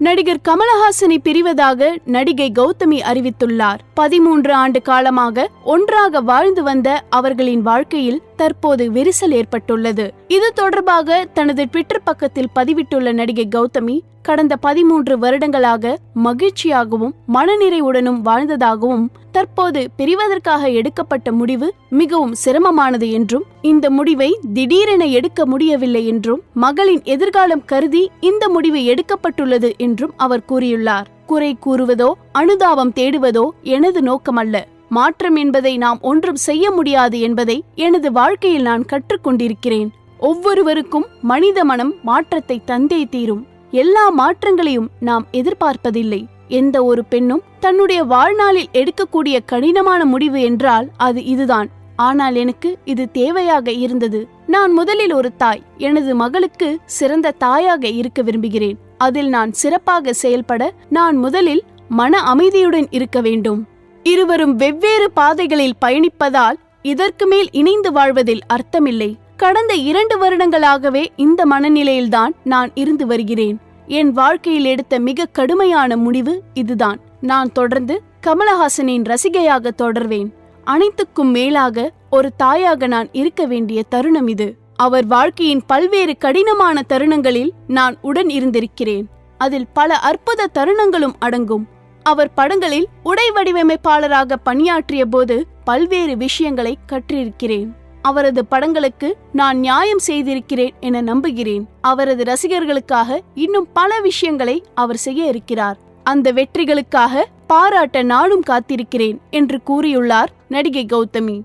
நடிகர் கமலஹாசனை பிரிவதாக நடிகை கௌதமி அறிவித்துள்ளார். 13 ஆண்டு காலமாக ஒன்றாக வாழ்ந்து வந்த அவர்களின் வாழ்க்கையில் தற்போது விரிசல் ஏற்பட்டுள்ளது. இது தொடர்பாக தனது ட்விட்டர் பக்கத்தில் பதிவிட்டுள்ள நடிகை கௌதமி, கடந்த 13 வருடங்களாக மகிழ்ச்சியாகவும் மனநிறைவுடனும் வாழ்ந்ததாகவும், தற்போது பிரிவதற்காக எடுக்கப்பட்ட முடிவு மிகவும் சிரமமானது என்றும், இந்த முடிவை திடீரென எடுக்க முடியவில்லை என்றும், மகளின் எதிர்காலம் கருதி இந்த முடிவு எடுக்கப்பட்டுள்ளது என்றும் அவர் கூறியுள்ளார். குறை கூறுவதோ அனுதாபம் தேடுவதோ எனது நோக்கமல்ல. மாற்றம் என்பதை நாம் ஒன்றும் செய்ய முடியாது என்பதை எனது வாழ்க்கையில் நான் கற்றுக்கொண்டிருக்கிறேன். ஒவ்வொருவருக்கும் மனித மனம் மாற்றத்தை தந்தே தீரும். எல்லா மாற்றங்களையும் நாம் எதிர்பார்ப்பதில்லை. எந்த ஒரு பெண்ணும் தன்னுடைய வாழ்நாளில் எடுக்கக்கூடிய கடினமான முடிவு என்றால் அது இதுதான். ஆனால் எனக்கு இது தேவையாக இருந்தது. நான் முதலில் ஒரு தாய். எனது மகளுக்கு சிறந்த தாயாக இருக்க விரும்புகிறேன். அதில் நான் சிறப்பாக செயல்பட நான் முதலில் மன அமைதியுடன் இருக்க வேண்டும். இருவரும் வெவ்வேறு பாதைகளில் பயணிப்பதால் இதற்கு மேல் இணைந்து வாழ்வதில் அர்த்தமில்லை. கடந்த 2 வருடங்களாகவே இந்த மனநிலையில்தான் நான் இருந்து வருகிறேன். என் வாழ்க்கையில் எடுத்த மிக கடுமையான முடிவு இதுதான். நான் தொடர்ந்து கமலஹாசனின் ரசிகையாக தொடர்வேன். அனைத்துக்கும் மேலாக ஒரு தாயாக நான் இருக்க வேண்டிய தருணம் இது. அவர் வாழ்க்கையின் பல்வேறு கடினமான தருணங்களில் நான் உடன் இருந்திருக்கிறேன். அதில் பல அற்புத தருணங்களும் அடங்கும். அவர் படங்களில் உடை வடிவமைப்பாளராக பணியாற்றிய போது பல்வேறு விஷயங்களை கற்றிருக்கிறேன். அவரது படங்களுக்கு நான் நியாயம் செய்திருக்கிறேன் என நம்புகிறேன். அவரது ரசிகர்களுக்காக இன்னும் பல விஷயங்களை அவர் செய்ய இருக்கிறார். அந்த வெற்றிகளுக்காக பாராட்ட நானும் காத்திருக்கிறேன் என்று கூறியுள்ளார் நடிகை கௌதமி.